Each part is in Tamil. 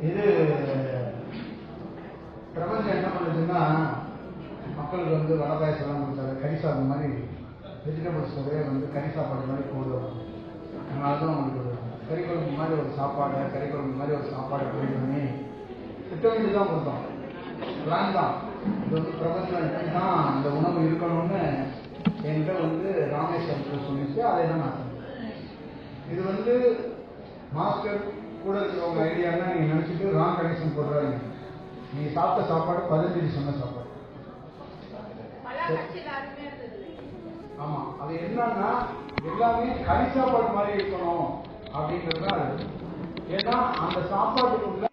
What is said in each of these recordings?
இது பிரபஞ்சம் என்ன பண்ணுதுன்னா, மக்களுக்கு வந்து வடை பாயசம் கொடுத்தாரு, கறி சாப்பிட்ற மாதிரி வெஜிடபிள்ஸ் ஒரே வந்து கறி சாப்பாடு மாதிரி போடுவாங்க. அதனால தான் உங்களுக்கு கறி குழம்பு மாதிரி ஒரு சாப்பாடு, கறி குழம்பு மாதிரி ஒரு சாப்பாடு ரெடி பண்ணி திட்டமிட்டு தான் கொடுத்தோம். பிளான் தான். இது வந்து பிரபஞ்சம் எப்படி தான் அந்த உணவு இருக்கணும்னு என்கிட்ட வந்து ராமேஸ்வரத்தில் சொல்லிச்சு. அதை தான் நான் சொன்னேன். இது வந்து மாஸ்டர் கூட இருக்கிறவங்க ஐடியானா நீங்கள் நினச்சிட்டு ராங் கனெக்ஷன் போடுறாங்க. நீங்கள் சாப்பிட்ட சாப்பாடு 15 சொன்ன சாப்பாடு. ஆமாம், அது என்னன்னா எல்லாமே கறி சாப்பாடு மாதிரி இருக்கணும் அப்படிங்கிறது தான். ஏன்னா அந்த சாப்பாட்டுக்குள்ள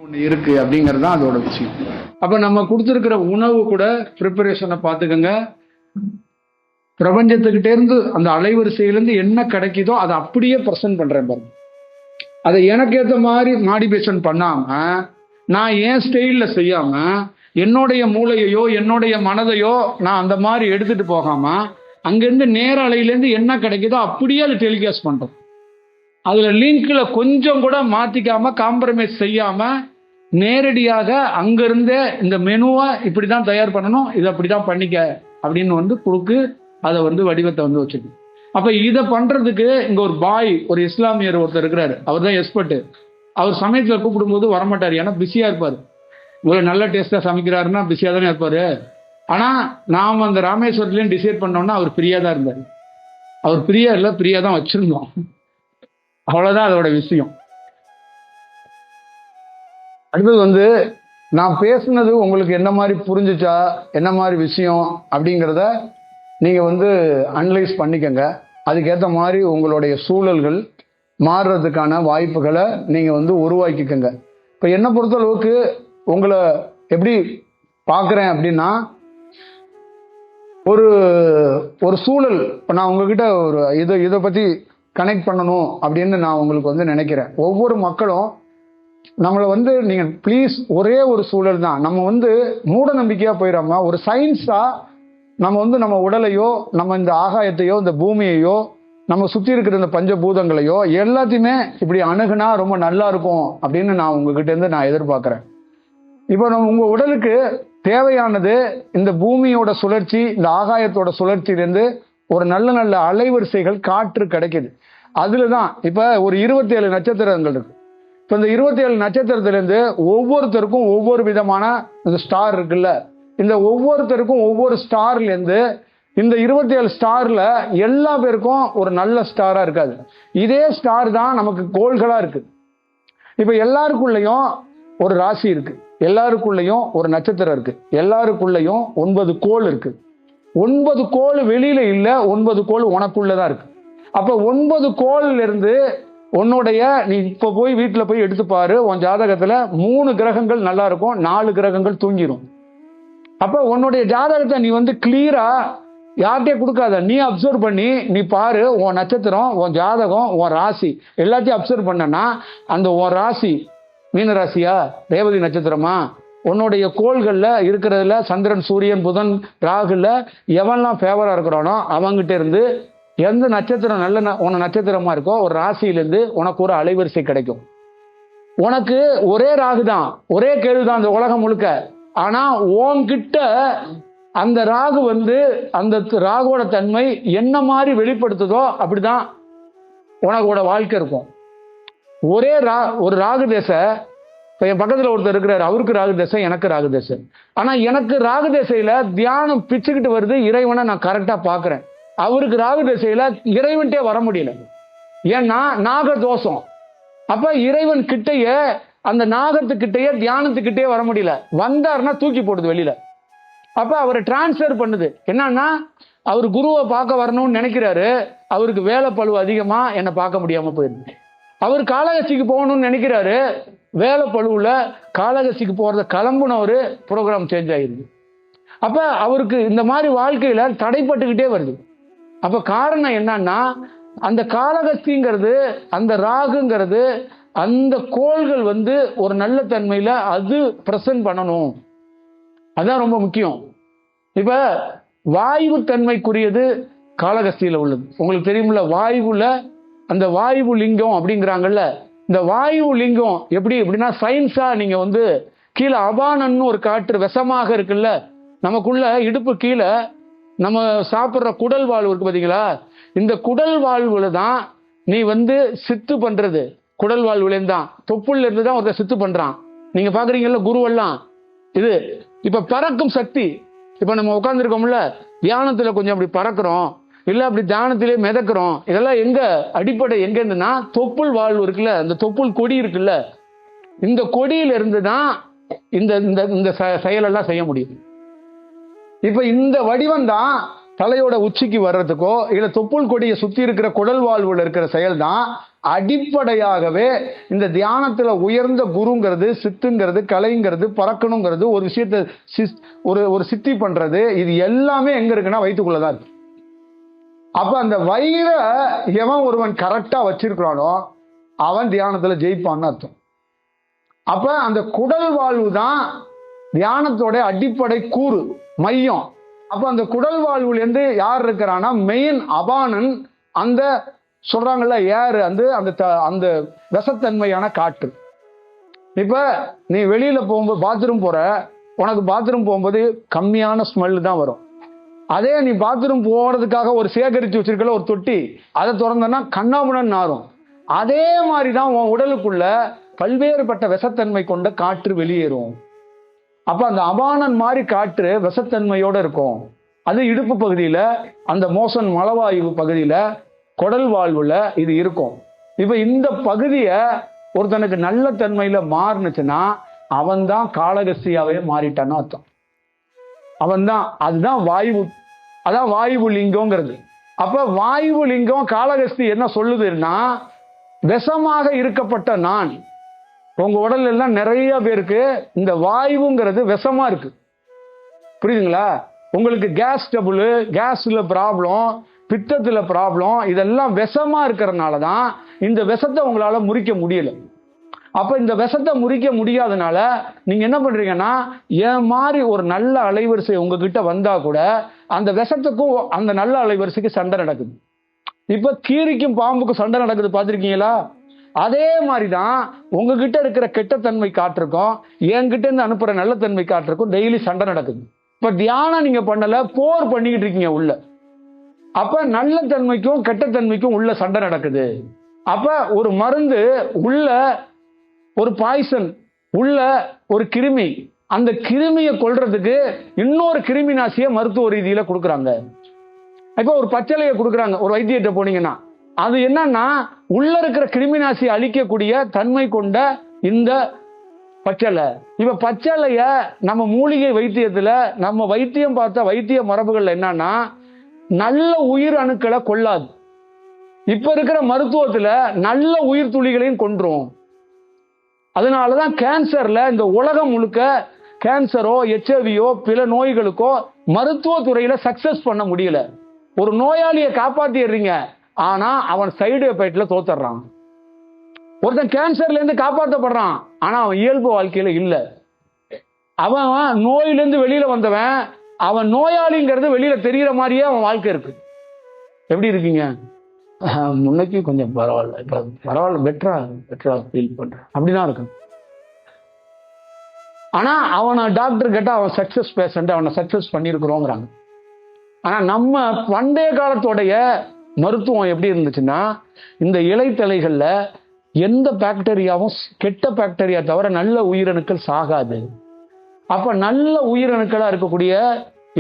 ஒன்று இருக்கு அப்படிங்கிறது தான் அதோட விஷயம். அப்போ நம்ம கொடுத்துருக்கிற உணவு கூட ப்ரிப்பரேஷனை பார்த்துக்கோங்க. பிரபஞ்சத்துக்கிட்டே இருந்து அந்த அலைவரிசையிலேருந்து என்ன கிடைக்குதோ அதை அப்படியே ப்ரெசென்ட் பண்ணுறேன் பாருங்க. அதை எனக்கு ஏற்ற மாதிரி மாடிஃபிகேஷன் பண்ணாமல், நான் என் ஸ்டைலில் செய்யாமல், என்னுடைய மூளையையோ என்னுடைய மனதையோ நான் அந்த மாதிரி எடுத்துகிட்டு போகாமல், அங்கேருந்து நேர அலையிலேருந்து என்ன கிடைக்குதோ அப்படியே அதை டெலிகாஸ்ட் பண்ணுறோம். அதில் லிங்கில் கொஞ்சம் கூட மாற்றிக்காமல், காம்ப்ரமைஸ் செய்யாமல், நேரடியாக அங்கேருந்தே இந்த மெனுவை இப்படி தான் தயார் பண்ணணும், இதை அப்படி தான் பண்ணிக்க அப்படின்னு வந்து கொடுக்கு அதை வந்து வடிவத்தை வந்து வச்சுக்கு. அப்போ இதை பண்ணுறதுக்கு இங்கே ஒரு பாய், ஒரு இஸ்லாமியர் ஒருத்தர் இருக்கிறாரு. அவர் தான் எக்ஸ்பர்ட்டு. அவர் சமயத்தில் கூப்பிடும்போது வரமாட்டார், ஏன்னா பிஸியாக இருப்பார். இவ்வளோ நல்ல டேஸ்ட்டாக சமைக்கிறாருன்னா பிஸியாக தானே இருப்பார். ஆனால் நாம் அந்த ராமேஸ்வரத்துலேயும் டிசைட் பண்ணோன்னா அவர் ஃப்ரீயாக தான் இருந்தார். அவர் ஃப்ரீயாக இல்லை, ஃப்ரீயாக தான் வச்சுருந்தோம். அவ்வளோதான் அதோட விஷயம். அடுத்தது வந்து நான் பேசுனது உங்களுக்கு என்ன மாதிரி புரிஞ்சிச்சா, என்ன மாதிரி விஷயம் அப்படிங்கிறத நீங்கள் வந்து அனலைஸ் பண்ணிக்கங்க. அதுக்கேற்ற மாதிரி உங்களுடைய சூழல்கள் மாறுறதுக்கான வாய்ப்புகளை நீங்கள் வந்து உருவாக்கிக்கங்க. இப்போ என்னை பொறுத்தளவுக்கு உங்களை எப்படி பார்க்குறேன் அப்படின்னா, ஒரு ஒரு சூழல். இப்போ நான் உங்ககிட்ட ஒரு இதை பற்றி கனெக்ட் பண்ணணும் அப்படின்னு நான் உங்களுக்கு வந்து நினைக்கிறேன். ஒவ்வொரு மக்களும் நம்மளை வந்து நீங்கள் ப்ளீஸ் ஒரே ஒரு சூழல் தான். நம்ம வந்து மூட நம்பிக்கையாக போயிடாம ஒரு சயின்ஸாக நம்ம வந்து நம்ம உடலையோ, நம்ம இந்த ஆகாயத்தையோ, இந்த பூமியையோ, நம்ம சுற்றி இருக்கிற இந்த பஞ்சபூதங்களையோ எல்லாத்தையுமே இப்படி அணுகுனா ரொம்ப நல்லா இருக்கும் அப்படின்னு நான் உங்ககிட்டேருந்து நான் எதிர்பார்க்குறேன். இப்போ நம்ம உங்கள் உடலுக்கு தேவையானது இந்த பூமியோட சுழற்சி, இந்த ஆகாயத்தோட சுழற்சியிலேருந்து ஒரு நல்ல நல்ல அலைவரிசைகள் காற்று கிடைக்கிது. அதில் தான் இப்போ ஒரு 27 நட்சத்திரங்கள் இருக்கு. இப்போ இந்த 27 நட்சத்திரத்திலேருந்து ஒவ்வொருத்தருக்கும் ஒவ்வொரு விதமான இந்த ஸ்டார் இருக்குல்ல, இந்த ஒவ்வொருத்தருக்கும் ஒவ்வொரு ஸ்டார்லேருந்து இந்த 27 ஸ்டாரில் எல்லா பேருக்கும் ஒரு நல்ல ஸ்டாராக இருக்காது. இதே ஸ்டார் தான் நமக்கு கோள்களாக இருக்குது. இப்போ எல்லாருக்குள்ளேயும் ஒரு ராசி இருக்குது, எல்லாருக்குள்ளேயும் ஒரு நட்சத்திரம் இருக்குது, எல்லாருக்குள்ளேயும் 9 கோள் இருக்குது. 9 கோள் வெளியில் இல்லை, 9 கோள் உனக்குள்ளே தான் இருக்குது. அப்போ 9 கோள்லேருந்து உன்னுடைய நீ இப்போ போய் வீட்டில் போய் எடுத்துப்பாரு, உன் ஜாதகத்தில் 3 கிரகங்கள் நல்லா இருக்கும், 4 கிரகங்கள் தூங்கிடும். அப்போ உன்னுடைய ஜாதகத்தை நீ வந்து கிளியரா யார்கிட்டே கொடுக்காத, நீ அப்சர்வ் பண்ணி நீ பாரு. உன் நட்சத்திரம், உன் ஜாதகம், உன் ராசி எல்லாத்தையும் அப்சர்வ் பண்ணனா, அந்த உன் ராசி மீன ராசியா, ரேவதி நட்சத்திரமா, உன்னுடைய கோள்களில் இருக்கிறதுல சந்திரன், சூரியன், புதன், ராகுல எவன்லாம் ஃபேவராக இருக்கிறானோ அவங்ககிட்ட இருந்து எந்த நட்சத்திரம் நல்ல உன நட்சத்திரமா இருக்கோ ஒரு ராசியிலேருந்து உனக்கு ஒரு அலைவரிசை கிடைக்கும். உனக்கு ஒரே ராகு தான், ஒரே கேது தான் இந்த உலகம் முழுக்க. ஆனால் உன்கிட்ட அந்த ராகு வந்து அந்த ராகுவோட தன்மை என்ன மாதிரி வெளிப்படுத்துதோ அப்படிதான் உனக்கோட வாழ்க்கை இருக்கும். ஒரு ராகு தேசை. இப்போ என் பக்கத்தில் ஒருத்தர் இருக்கிறார், அவருக்கு ராகு தேசை, எனக்கு ராகு தேசை. ஆனால் எனக்கு ராகு தேசையில் தியானம் பிச்சுக்கிட்டு வருது, இறைவனை நான் கரெக்டாக பார்க்குறேன். அவருக்கு ராகு தேசையில் இறைவன்ட்டே வர முடியல, ஏன்னா நாக தோஷம். அப்போ இறைவன் கிட்டையே, அந்த நாகத்துக்கிட்டேயே தியானத்துக்கிட்டே வர முடியல. வந்தாருன்னா தூக்கி போடுது வெளியில. அப்போ அவரை டிரான்ஸ்ஃபர் பண்ணுது. என்னன்னா அவர் குருவை பார்க்க வரணும்னு நினைக்கிறாரு, அவருக்கு வேலை பழுவு அதிகமாக என்னை பார்க்க முடியாமல் போயிருக்கு. அவர் காளகஸ்திக்கு போகணும்னு நினைக்கிறாரு, வேலை பழுவில் காளகஸ்திக்கு போகிறத கிளம்புனவர் ப்ரோக்ராம் சேஞ்ச் ஆகிருக்கு. அப்போ அவருக்கு இந்த மாதிரி வாழ்க்கையில் தடைப்பட்டுக்கிட்டே வருது. அப்போ காரணம் என்னன்னா, அந்த காளகஸ்திங்கிறது, அந்த ராகுங்கிறது, அந்த கோள்கள் வந்து ஒரு நல்ல தன்மையில் அது பிரசன்ட் பண்ணணும். அதுதான் ரொம்ப முக்கியம். இப்ப வாயு தன்மைக்குரியது காளகஸ்தியில உள்ளது. உங்களுக்கு தெரியுமில்ல, வாயுல அந்த வாயு லிங்கம் அப்படிங்கிறாங்கல்ல, இந்த வாயு லிங்கம் எப்படின்னா சயின்ஸா நீங்க வந்து கீழே அபானன்னு ஒரு காற்று விஷமாக இருக்குல்ல, நமக்குள்ள இடுப்பு கீழே நம்ம சாப்பிட்ற குடல் வாழ்வு இருக்கு பாத்தீங்களா, இந்த குடல் வாழ்வுல தான் நீ வந்து சித்து பண்றது. குடல் வாழ்வுலேருந்து தான், தொப்புள்ள இருந்து தான் ஒருத்தர் சித்து பண்றான். நீங்க பாக்குறீங்கல்ல குருவெல்லாம் இது. இப்ப பறக்கும் சக்தி, இப்ப நம்ம உட்கார்ந்துருக்கோம்ல, தியானத்துல கொஞ்சம் அப்படி பறக்கிறோம், இல்ல அப்படி தியானத்திலே மிதக்கிறோம். இதெல்லாம் எங்க அடிப்படை எங்க இருந்துன்னா தொப்புள் வாழ்வு இருக்குல்ல, இந்த தொப்புள் கொடி இருக்குல்ல, இந்த கொடியில இருந்து தான் இந்த இந்த செயலெல்லாம் செய்ய முடியும். இப்ப இந்த வடிவம் தான் தலையோட உச்சிக்கு வர்றதுக்கோ இல்ல தொப்புள் கொடியை சுத்தி இருக்கிற குடல் வாழ்வுல இருக்கிற செயல் தான் அடிப்படையாகவே இந்த தியானத்துல உயர்ந்த குருங்கிறது, சித்துங்கிறது, கலைங்கிறது, பறக்கணுங்கிறது, ஒரு விஷயத்தை ஒரு சித்தி பண்றது, இது எல்லாமே எங்க இருக்குன்னா வயிற்றுக்குள்ளதான் இருக்கு. அப்ப அந்த வயிறை எவன் ஒருவன் கரெக்டா வச்சிருக்கிறானோ அவன் தியானத்துல ஜெயிப்பான்னு அர்த்தம். அப்ப அந்த குடல் வாழ்வு தான் தியானத்தோட அடிப்படை கூறு, மையம். அப்ப அந்த குடல் வாழ்வுல இருந்து யார் இருக்கிறான்னா மெயின் அபானன், அந்த சொல்றாங்கல்ல ஏர், அந்த விஷத்தன்மையான காற்று. இப்ப நீ வெளியில போகும்போது பாத்ரூம் போற, உனக்கு பாத்ரூம் போகும்போது கம்மியான ஸ்மெல் தான் வரும். அதே நீ பாத்ரூம் போறதுக்காக ஒரு சேகரித்து வச்சிருக்கல ஒரு தொட்டி, அதை திறந்தனா கண்ணாமுடன் நாரும். அதே மாதிரிதான் உன் உடலுக்குள்ள பல்வேறுபட்ட விஷத்தன்மை கொண்ட காற்று வெளியேறும். அப்ப அந்த அபானன் மாதிரி காற்று விஷத்தன்மையோட இருக்கும். அது இடுப்பு பகுதியில, அந்த மோசன் மலவாயு பகுதியில, குடல் வாழ்வுல இது இருக்கும். இப்ப இந்த பகுதிய ஒருத்தனுக்கு நல்ல தன்மையில மாறுனுச்சுன்னா அவன் தான் காளகஸ்தியாவே மாறிட்டான்னு அர்த்தம். அவன் தான், அதுதான் வாயு, அதான் வாயு லிங்கம்ங்கிறது. அப்ப வாயு லிங்கம் காளகஸ்தி என்ன சொல்லுதுன்னா, விஷமாக இருக்கப்பட்ட நான். உங்க உடல் எல்லாம் நிறைய பேருக்கு இந்த வாயுங்கிறது விஷமா இருக்கு, புரியுதுங்களா? உங்களுக்கு கேஸ் டபுள், கேஸ்ல ப்ராப்ளம், பித்தத்துல ப்ராப்ளம், இதெல்லாம் விஷமா இருக்கிறதுனால தான் இந்த விஷத்தை உங்களால முறிக்க முடியல. அப்ப இந்த விஷத்தை முறிக்க முடியாதனால நீங்க என்ன பண்றீங்கன்னா, என் மாதிரி ஒரு நல்ல அலைவரிசை உங்ககிட்ட வந்தா கூட அந்த விஷத்துக்கும் அந்த நல்ல அலைவரிசைக்கு சண்டை நடக்குது. இப்ப கீரிக்கும் பாம்புக்கும் சண்டை நடக்குது, பார்த்திருக்கீங்களா? அதே மாதிரிதான் உங்ககிட்ட இருக்கிற கெட்டத்தன்மை காற்றுக்கும் என்கிட்ட இருந்து அனுப்புற நல்ல தன்மை காற்றுக்கும் டெய்லி சண்டை நடக்குது. இப்ப தியானம் நீங்க பண்ணல, போர் பண்ணிக்கிட்டு இருக்கீங்க உள்ள. அப்ப நல்ல தன்மைக்கும் கெட்டத்தன்மைக்கும் உள்ள சண்டை நடக்குது. அப்ப ஒரு மருந்து உள்ள, ஒரு பாய்சன் உள்ள, ஒரு கிருமி, அந்த கிருமியை கொல்றதுக்கு இன்னொரு கிருமி நாசியை மருத்துவ ரீதியில கொடுக்குறாங்க. இப்ப ஒரு பச்சளையை கொடுக்குறாங்க ஒரு வைத்தியத்தை போனீங்கன்னா, அது என்னன்னா உள்ள இருக்கிற கிருமி நாசியை அழிக்கக்கூடிய தன்மை கொண்ட இந்த பச்சளை. இப்ப பச்சளைய நம்ம மூலிகை வைத்தியத்துல, நம்ம வைத்தியம் பார்த்த வைத்திய மரபுகள் என்னன்னா நல்ல உயிர் அணுக்களை கொள்ளாது. இப்ப இருக்கிற மருத்துவத்துல நல்ல உயிர் துளிகளையும் கொன்றும். அதனாலதான் கேன்சர்ல இந்த உலகம் முழுக்க கேன்சரோ எச்ஐவியோ பிற நோய்களுக்கோ மருத்துவ துறையில சக்சஸ் பண்ண முடியல. ஒரு நோயாளியை காப்பாத்திடுறீங்க, ஆனா அவன் சைடு எஃபெக்ட்ல தோத்துறான். ஒருத்தன் கேன்சர்ல இருந்து காப்பாற்றப்படுறான், ஆனா அவன் இயல்பு வாழ்க்கையில இல்ல. அவன் நோயிலிருந்து வெளியில வந்தவன், அவன் நோயாளிங்கிறது வெளியில தெரியற மாதிரியே அவன் வாழ்க்கை இருக்கு. எப்படி இருக்கீங்க? முன்னைக்கு கொஞ்சம் பரவாயில்ல, இப்ப பரவாயில்ல, பெட்டரா ஃபீல் பண்றேன், அப்படிதான் இருக்கு. ஆனா அவனை டாக்டர் கேட்டா அவன் சக்சஸ் பேஷண்ட், அவனை சக்சஸ் பண்ணிருக்கிறோங்கிறாங்க. ஆனா நம்ம பண்டைய காலத்தோடைய மருத்துவம் எப்படி இருந்துச்சுன்னா, இந்த இலைத்தலைகள்ல எந்த பாக்டீரியாவும், கெட்ட பாக்டீரியா தவிர நல்ல உயிரணுக்கள் சாகாது. அப்ப நல்ல உயிரணுக்களா இருக்கக்கூடிய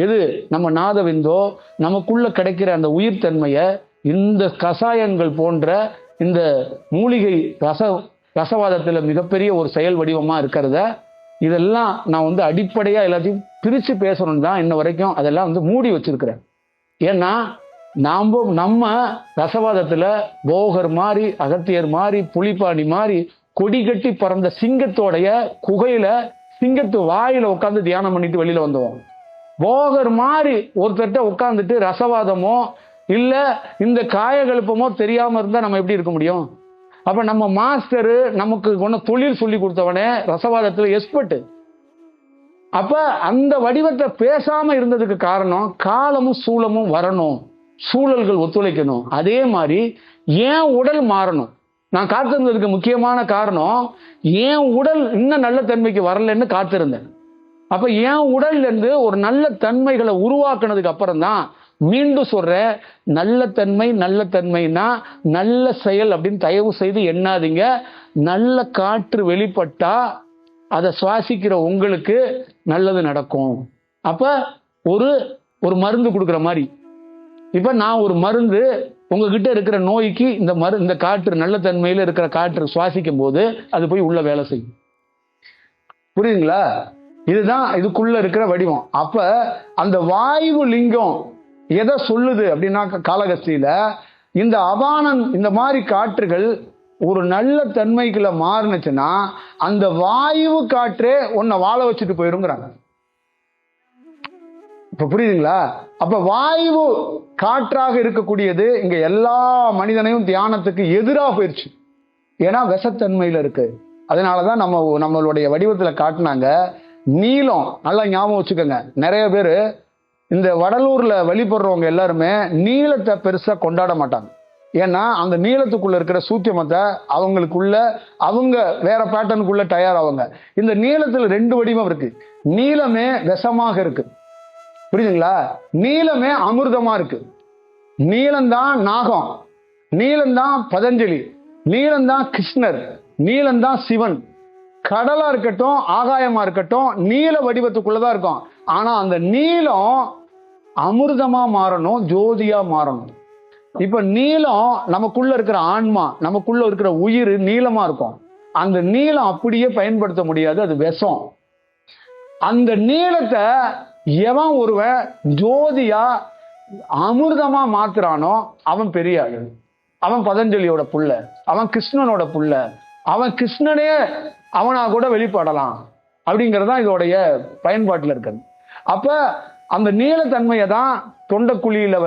எது நம்ம நாதவிந்தோ, நமக்குள்ள கிடைக்கிற அந்த உயிர்த்தன்மைய இந்த கசாயங்கள் போன்ற இந்த மூலிகை ரசவாதத்துல மிகப்பெரிய ஒரு செயல் வடிவமா இருக்கிறத, இதெல்லாம் நான் அடிப்படையா எல்லாத்தையும் பிரிச்சு பேசணும் தான் இன்ன வரைக்கும் அதெல்லாம் மூடி வச்சிருக்கிறேன். ஏன்னா நம்ம ரசவாதத்துல போகர் மாதிரி, அகத்தியர் மாதிரி, புலிப்பாணி மாதிரி கொடி கட்டி பறந்த சிங்கத்தோடைய குகையில சிங்கத்து வாயில உட்காந்து தியானம் பண்ணிட்டு வெளியில வந்தோம். போகர் மாதிரி ஒருத்தர்கிட்ட உட்காந்துட்டு ரசவாதமோ இல்ல இந்த காயகல்பமோ தெரியாம இருந்தா நம்ம எப்படி இருக்க முடியும்? அப்ப நம்ம மாஸ்டரு நமக்கு தொழில் சொல்லி கொடுத்தவனே ரசவாதத்துல எக்ஸ்பர்ட். அப்ப அந்த வடிவத்தை பேசாம இருந்ததுக்கு காரணம் காலமும் சூழமும் வரணும், சூழல்கள் ஒத்துழைக்கணும். அதே மாதிரி ஏன் உடல் மாறணும், நான் காத்திருந்ததுக்கு முக்கியமான காரணம் ஏன் உடல் இன்னும் நல்ல தன்மைக்கு வரலன்னு காத்திருந்தேன். அப்ப என் உடல்ல இருந்து ஒரு நல்ல தன்மைகளை உருவாக்குனதுக்கு அப்புறம் தான் மீண்டும் சொல்ற, நல்ல தன்மை நல்ல தன்மைனா நல்ல செயல் அப்படின்னு தயவு செய்து எண்ணாதீங்க. நல்ல காற்று வெளிப்பட்டா அதை சுவாசிக்கிற உங்களுக்கு நல்லது நடக்கும். அப்ப ஒரு ஒரு மருந்து கொடுக்குற மாதிரி, இப்ப நான் ஒரு மருந்து உங்ககிட்ட இருக்கிற நோய்க்கு இந்த காற்று நல்ல தன்மையில இருக்கிற காற்று சுவாசிக்கும் போது அது போய் உள்ள வேலை செய்யும். புரியுதுங்களா? இதுதான் இதுக்குள்ள இருக்கிற வடிவம். அப்ப அந்த வாயு லிங்கம் எதை சொல்லுது அப்படின்னா, காளகஸ்தியில இந்த அபானன் இந்த மாதிரி காற்றுகள் ஒரு நல்ல தன்மைக்குள்ள மாறுனுச்சுன்னா அந்த வாயு காற்றே உன்னை வாழ வச்சுட்டு போயிருங்கிறாங்க. இப்ப புரியுதுங்களா? அப்ப வாயு காற்றாக இருக்கக்கூடியது இங்க எல்லா மனிதனையும் தியானத்துக்கு எதிராக போயிடுச்சு. ஏன்னா விஷத்தன்மையில இருக்கு. அதனாலதான் நம்மளுடைய வடிவத்துல காட்டினாங்க நீலம். நல்லா ஞாபகம் வச்சுக்கோங்க. நிறைய பேரு இந்த வடலூர்ல வழிபடுறவங்க எல்லாருமே நீளத்தை பெருசா கொண்டாட மாட்டாங்க. ஏன்னா அந்த நீளத்துக்குள்ள இருக்கிற சூத்தியமத்தை அவங்க வேற பேட்டர்னுக்குள்ள தயாராவாங்க. இந்த நீளத்துல 2 வடிவம் இருக்கு. நீளமே விஷமாக இருக்கு, புரியுதுங்களா? நீளமே அமிர்தமா இருக்கு. நீளம்தான் நாகம், நீளம்தான் பதஞ்சலி, நீளம்தான் கிருஷ்ணர், நீளம்தான் சிவன். கடலா இருக்கட்டும் ஆகாயமா இருக்கட்டும் நீல வடிவத்துக்குள்ளதான் இருக்கும். ஆனா அந்த நீலம் அமிர்தமா மாறணும், ஜோதியா மாறணும். இப்ப நீலம் நமக்குள்ள இருக்கிற ஆன்மா, நமக்குள்ள இருக்கிற உயிர் நீளமா இருக்கும். அந்த நீளம் அப்படியே பயன்படுத்த முடியாது, அது விஷம். அந்த நீளத்தை எவன் ஒருவன் ஜோதியா அமிர்தமா மாத்துறானோ அவன் பெரிய ஆளு. அவன் பதஞ்சலியோட புள்ள, அவன் கிருஷ்ணனோட புள்ள, அவன் கிருஷ்ணனே அவனா கூட வெளிப்படலாம். அப்படிங்கறதுதான் இதோடைய பயன்பாட்டில் இருக்கிறது. அப்ப அந்த நீளத்தன்மையை தான் தொண்டக்குழியில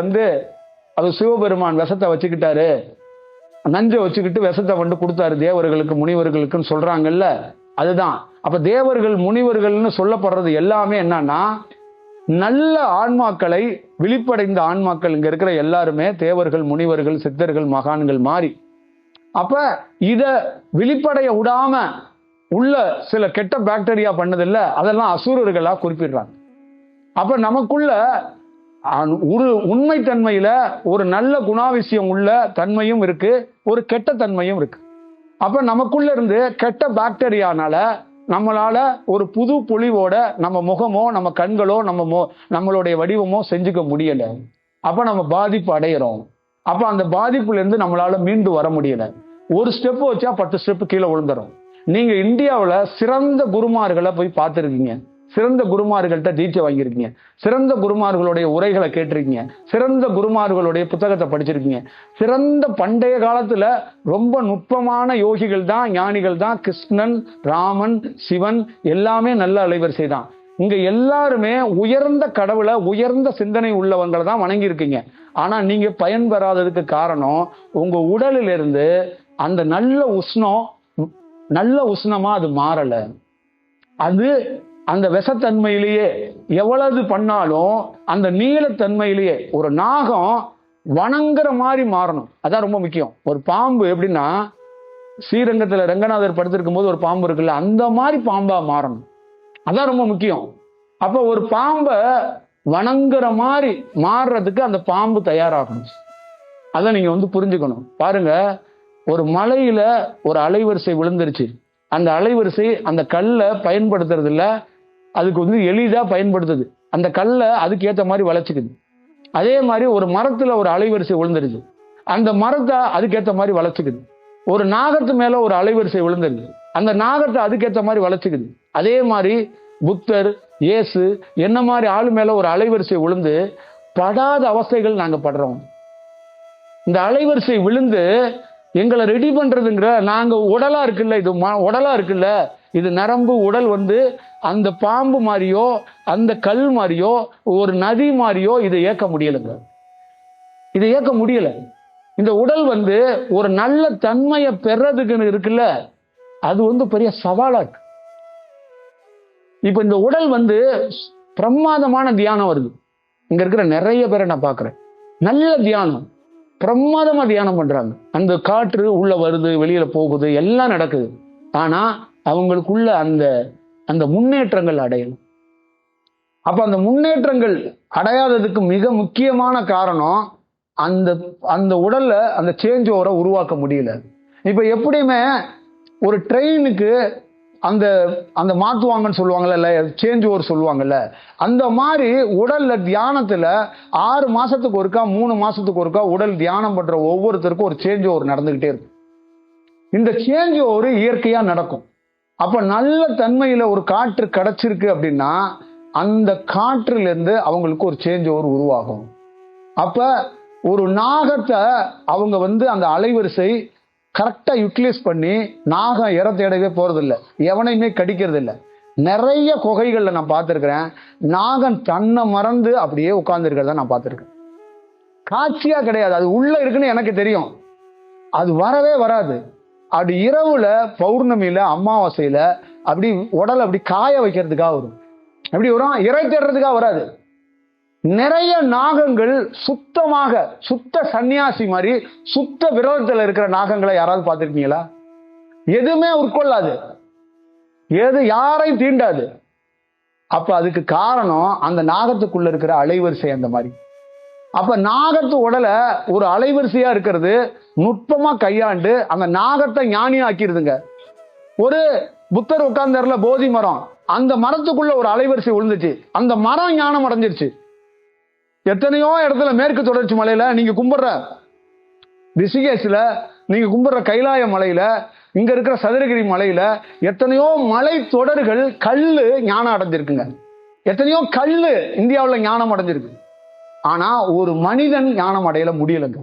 அது சிவபெருமான் விஷத்தை வச்சுக்கிட்டாரு, நஞ்சை வச்சுக்கிட்டு விஷத்தை கொடுத்தாரு தேவர்களுக்கு முனிவர்களுக்குன்னு சொல்றாங்கல்ல, அதுதான். அப்ப தேவர்கள் முனிவர்கள்னு சொல்லப்படுறது எல்லாமே என்னன்னா நல்ல ஆன்மாக்களை, விழிப்படைந்த ஆன்மாக்கள் இங்க இருக்கிற எல்லாருமே தேவர்கள் முனிவர்கள் சித்தர்கள் மகான்கள் மாறி. அப்ப இத விழிப்படைய விடாம உள்ள சில கெட்ட பாக்டீரியா பண்ணதில்ல, அதெல்லாம் அசுரர்களா குறிப்பிடுறாங்க. அப்ப நமக்குள்ள ஒரு உண்மை தன்மையில ஒரு நல்ல குணாதிசயம் உள்ள தன்மையும் இருக்கு, ஒரு கெட்ட தன்மையும் இருக்கு. அப்ப நமக்குள்ள இருந்து கெட்ட பாக்டீரியானால நம்மளால ஒரு புது பொலிவோட நம்ம முகமோ நம்ம கண்களோ நம்மளுடைய வடிவமோ செஞ்சுக்க முடியல. அப்ப நம்ம பாதிப்பு அடையிறோம். அப்ப அந்த பாதிப்புல இருந்து நம்மளால மீண்டு வர முடியல. ஒரு ஸ்டெப் வச்சா 10 ஸ்டெப் கீழே விழுந்துரும். நீங்க இந்தியாவுல சிறந்த குருமார்களை போய் பார்த்துருக்கீங்க, சிறந்த குருமார்கள்ட்ட தீட்சை வாங்கியிருக்கீங்க, சிறந்த குருமார்களுடைய உரைகளை கேட்டிருக்கீங்க, சிறந்த குருமார்களுடைய புத்தகத்தை படிச்சிருக்கீங்க. சிறந்த பண்டைய காலத்துல ரொம்ப நுட்பமான யோகிகள் தான், ஞானிகள் தான். கிருஷ்ணன், ராமன், சிவன் எல்லாமே நல்ல அலைவரிசை தான். இங்க எல்லாருமே உயர்ந்த கடவுளை, உயர்ந்த சிந்தனை உள்ளவங்களை தான் வணங்கி இருக்கீங்க. ஆனா நீங்க பயன்பெறாததுக்கு காரணம் உங்க உடலிலிருந்து அந்த நல்ல உஷ்ணமா அது மாறல. அது அந்த விஷத்தன்மையிலேயே எவ்வளவு பண்ணாலும் அந்த நீளத்தன்மையிலேயே ஒரு நாகம் வணங்குற மாதிரி மாறணும். அதான் ரொம்ப முக்கியம். ஒரு பாம்பு எப்படின்னா, ஸ்ரீரங்கத்துல ரங்கநாதர் படுத்திருக்கும் போது ஒரு பாம்பு இருக்குல்ல, அந்த மாதிரி பாம்பா மாறணும். அதான் ரொம்ப முக்கியம். அப்ப ஒரு பாம்பை வணங்குற மாதிரி மாறுறதுக்கு அந்த பாம்பு தயாராகணும். அதை நீங்க புரிஞ்சுக்கணும். பாருங்க, ஒரு மலையில ஒரு அலைவரிசை விழுந்துருச்சு. அந்த அலைவரிசை அந்த கல்லை பயன்படுத்துறது இல்ல, அதுக்கு எளிதா பயன்படுத்துது. அந்த கல்லை அதுக்கு ஏற்ற மாதிரி வளைச்சுக்குது. அதே மாதிரி ஒரு மரத்துல ஒரு அலைவரிசை விழுந்துருச்சு, அந்த மரத்தை அதுக்கேற்ற மாதிரி வளைச்சுக்குது. ஒரு நாகத்து மேல ஒரு அலைவரிசை விழுந்துருது, அந்த நாகத்தை அதுக்கேற்ற மாதிரி வளைச்சுக்குது. அதே மாதிரி புத்தர், இயேசு என்ன மாதிரி ஆளு மேல ஒரு அலைவரிசை விழுந்து படாத அவஸ்தைகள் நாங்க படுறோம். இந்த அலைவரிசை விழுந்து எங்களை ரெடி பண்றதுங்கிற நாங்க உடலா இருக்குல்ல, இது உடலா இருக்குல்ல, இது நரம்பு உடல் அந்த பாம்பு மாதிரியோ அந்த கல் மாதிரியோ ஒரு நதி மாதிரியோ இதை இயக்க முடியலைங்க. இதை இயக்க முடியல. இந்த உடல் ஒரு நல்ல தன்மையை பெறதுக்குன்னு இருக்குல்ல, அது பெரிய சவாலா இருக்கு. இப்ப இந்த உடல் வந்து பிரமாதமான தியானம் வருது. இங்க இருக்கிற நிறைய பேரை நான் பார்க்கிறேன், நல்ல தியானம், பிரமாதமா தியானம் பண்றாங்க. அந்த காற்று உள்ள வருது, வெளியில போகுது, எல்லாம் நடக்குது. ஆனா அவங்களுக்குள்ள அந்த அந்த முன்னேற்றங்கள் அடையணும். அப்ப அந்த முன்னேற்றங்கள் அடையாததுக்கு மிக முக்கியமான காரணம் அந்த அந்த உடல்ல அந்த சேஞ்ச் ஓவரை உருவாக்க முடியல. இப்ப எப்படியுமே ஒரு ட்ரெயினுக்கு அந்த அந்த மாத்துவாங்கன்னு சொல்லுவாங்கல்ல, சேஞ்ச் ஓவர் சொல்லுவாங்கல்ல, அந்த மாதிரி உடல்ல தியானத்துல 6 மாசத்துக்கு ஒருக்கா 3 மாசத்துக்கு ஒருக்கா உடல் தியானம் பண்ற ஒவ்வொருத்தருக்கும் ஒரு சேஞ்ச் ஓவர் நடந்துகிட்டே இருக்கும். இந்த சேஞ்ச் ஓவர் இயற்கையா நடக்கும். அப்ப நல்ல தன்மையில ஒரு காற்று கிடைச்சிருக்கு அப்படின்னா அந்த காற்றுல இருந்து அவங்களுக்கு ஒரு சேஞ்ச் ஓவர் உருவாகும். அப்ப ஒரு நாகத்தை அவங்க வந்து அந்த அலைவரிசை கரெக்டா யூட்டிலைஸ் பண்ணி நாகம் இற தேடவே போறது இல்லை, எவனையுமே கடிக்கிறது இல்லை. நிறைய குகைகள்ல நான் பார்த்திருக்கிறேன், நாகம் தன்னை மறந்து அப்படியே உட்கார்ந்து இருக்கிறத நான் பார்த்திருக்கேன். காட்சியா கிடையாது, அது உள்ள இருக்குன்னு எனக்கு தெரியும், அது வரவே வராது. அப்படி இரவுல பௌர்ணமியில அமாவாசையில அப்படி உடலை அப்படி காய வைக்கிறதுக்காக வரும். எப்படி வரும்? இறை தேடுறதுக்காக வராது. நிறைய நாகங்கள் சுத்தமாக சுத்த சன்னியாசி மாதிரி சுத்த விரோதத்தில் இருக்கிற நாகங்களை யாராவது பார்த்திருக்கீங்களா? எதுவுமே உட்கொள்ளாது, எது யாரையும் தீண்டாது. அப்ப அதுக்கு காரணம் அந்த நாகத்துக்குள்ள இருக்கிற அலைவரிசை அந்த மாதிரி. அப்ப நாகத்து உடலை ஒரு அலைவரிசையா இருக்கிறது நுட்பமா கையாண்டு அந்த நாகத்தை ஞானியா ஆக்கிடுதுங்க. ஒரு புத்தர் உட்கார்ந்தார்ல போதி மரம், அந்த மரத்துக்குள்ள ஒரு அலைவரிசை விழுந்துச்சு, அந்த மரம் ஞானம் அடைஞ்சிருச்சு. எத்தனையோ இடத்துல மேற்கு தொடர்ச்சி மலையில நீங்க கும்பிடுற ரிஷிகேஷ்ல, நீங்க கும்பிடுற கைலாய மலையில, இங்க இருக்கிற சதுரகிரி மலையில எத்தனையோ மலை தொடர்கள் கல்லு ஞானம் அடைஞ்சிருக்குங்க. எத்தனையோ கல்லு இந்தியாவில் ஞானம் அடைஞ்சிருக்கு. ஆனா ஒரு மனிதன் ஞானம் அடையல முடியலங்க.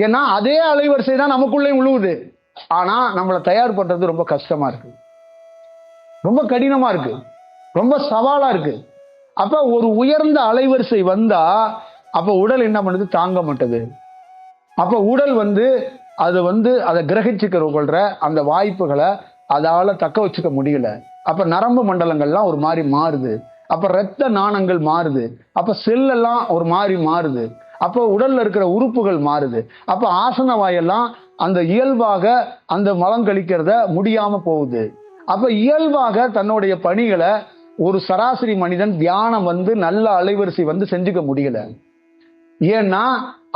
ஏன்னா அதே அலைவரிசை தான் நமக்குள்ளே உழுவுது. ஆனா நம்மளை தயார் பண்றது ரொம்ப கஷ்டமா இருக்கு, ரொம்ப கடினமா இருக்கு, ரொம்ப சவாலா இருக்கு. அப்ப ஒரு உயர்ந்த அலைவரிசை வந்தா அப்ப உடல் என்ன பண்ணுது? தாங்க மாட்டது. அப்ப உடல் வந்து அதை கிரகிச்சுக்கிற கொள்ற அந்த வாய்ப்புகளை அதால தக்க வச்சுக்க முடியல. அப்ப நரம்பு மண்டலங்கள்லாம் ஒரு மாதிரி மாறுது, அப்ப இரத்த நாணங்கள் மாறுது, அப்ப செல்லெல்லாம் ஒரு மாதிரி மாறுது, அப்போ உடல்ல இருக்கிற உறுப்புகள் மாறுது. அப்ப ஆசன வாயெல்லாம் அந்த இயல்பாக அந்த மலம் கழிக்கிறத முடியாம போகுது. அப்ப இயல்பாக தன்னுடைய பணிகளை ஒரு சராசரி மனிதன் தியானம் நல்ல அலைவரிசை செஞ்சுக்க முடியல. ஏன்னா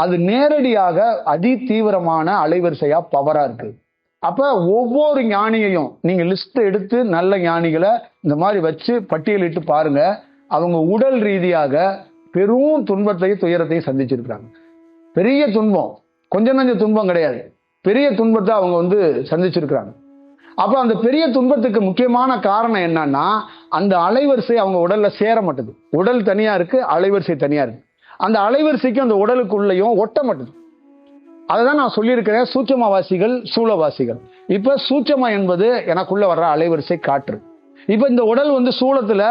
அது நேரடியாக அதி தீவிரமான அலைவரிசையா பவரா இருக்கு. அப்ப ஒவ்வொரு ஞானியையும் நீங்க லிஸ்ட் எடுத்து நல்ல ஞானிகளை இந்த மாதிரி வச்சு பட்டியலிட்டு பாருங்க, அவங்க உடல் ரீதியாக பெரும் துன்பத்தையும் துயரத்தையும் சந்திச்சிருக்கிறாங்க. பெரிய துன்பம், கொஞ்சம் நஞ்ச துன்பம் கிடையாது, பெரிய துன்பத்தை அவங்க சந்திச்சிருக்கிறாங்க. அப்ப அந்த பெரிய துன்பத்துக்கு முக்கியமான காரணம் என்னன்னா அந்த அலைவரிசை அவங்க உடல்ல சேர மாட்டுது. உடல் தனியா இருக்கு, அலைவரிசை தனியா இருக்கு. அந்த அலைவரிசைக்கும் அந்த உடலுக்குள்ளேயும் ஒட்ட மாட்டுது. அதான் நான் சொல்லியிருக்கிறேன், சூட்சமவாசிகள் சூலவாசிகள். இப்ப சூட்சமா என்பது எனக்குள்ள வர்ற அலைவரிசை காற்று. இப்ப இந்த உடல் சூலத்துல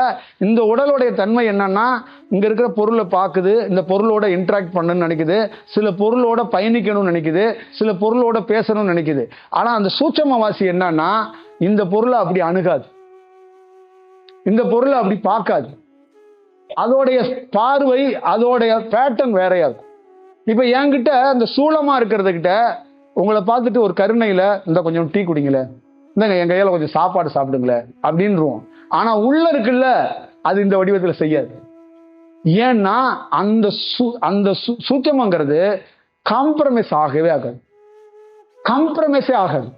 இந்த உடலுடைய தன்மை என்னன்னா இங்க இருக்கிற பொருளை பார்க்குது, இந்த பொருளோட இன்டராக்ட் பண்ணணும்னு நினைக்குது, சில பொருளோட பயணிக்கணும்னு நினைக்குது, சில பொருளோட பேசணும்னு நினைக்குது. ஆனா அந்த சூட்சமவாசி என்னன்னா இந்த பொருளை அப்படி அணுகாது, இந்த பொருளை அப்படி பார்க்காது, அதோடைய பார்வை அதோடைய பேட்டர்ன் வேறையா இருக்கும். இப்ப என்கிட்ட இந்த சூலமா இருக்கிறது கிட்ட உங்களை பார்த்துட்டு ஒரு கருணையில இந்த கொஞ்சம் டீ குடிங்களே, இந்தங்க என் கையில கொஞ்சம் சாப்பாடு சாப்பிடுங்களேன் அப்படின்றோம். ஆனா உள்ள இருக்குல்ல அது இந்த வடிவத்துல செய்யாது. ஏன்னா அந்த சூட்சமங்கிறது காம்ப்ரமைஸ் ஆகவே ஆகாது, காம்ப்ரமைஸே ஆகாது.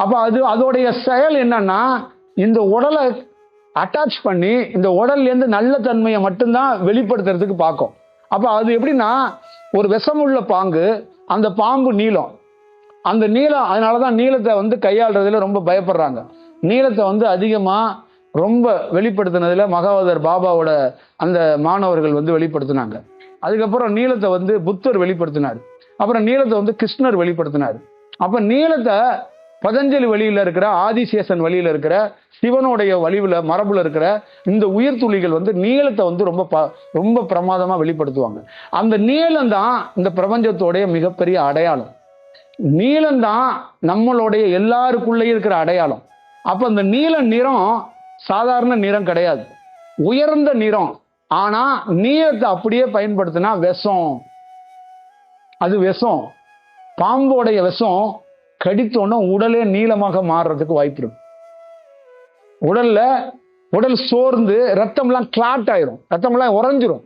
அப்ப அதோடைய செயல் என்னன்னா இந்த உடலை அட்டாச் பண்ணி இந்த உடல்ல இருந்து நல்ல தன்மையை மட்டும்தான் வெளிப்படுத்துறதுக்கு பார்க்கும். அப்ப அது எப்படின்னா ஒரு விஷமுள்ள பாங்கு, அந்த பாம்பு நீளம், அந்த நீளம், அதனாலதான் நீளத்தை கையாளுறதுல ரொம்ப பயப்படுறாங்க. நீளத்தை அதிகமா ரொம்ப வெளிப்படுத்தினதுல மகாவதர் பாபாவோட அந்த மாணவர்கள் வெளிப்படுத்தினாங்க. அதுக்கப்புறம் நீளத்தை புத்தர் வெளிப்படுத்தினார். அப்புறம் நீளத்தை கிருஷ்ணர் வெளிப்படுத்தினார். அப்ப நீளத்தை பதஞ்சலி வழியில இருக்கிற, ஆதிசேஷன் வழியில இருக்கிற, சிவனுடைய வழிவுல மரபுல இருக்கிற இந்த உயிர் துளிகள் நீளத்தை ரொம்ப பிரமாதமா வெளிப்படுத்துவாங்க. அந்த நீளம் தான் இந்த பிரபஞ்சத்தோடைய மிகப்பெரிய அடையாளம். நீளம் தான் நம்மளுடைய எல்லாருக்குள்ளே இருக்கிற அடையாளம். அப்ப அந்த நீல நிறம் சாதாரண நிறம் கிடையாது, உயர்ந்த நிறம். ஆனா நீலத்தை அப்படியே பயன்படுத்தினா விஷம். அது விஷம். பாம்போடைய விஷம் கடித்தோன்னா உடலே நீளமாக மாறுறதுக்கு வாய்ப்பு இருக்கு. உடல் சோர்ந்து ரத்தம்லாம் கிளாட் ஆயிரும், ரத்தம்லாம் உறைஞ்சிரும்.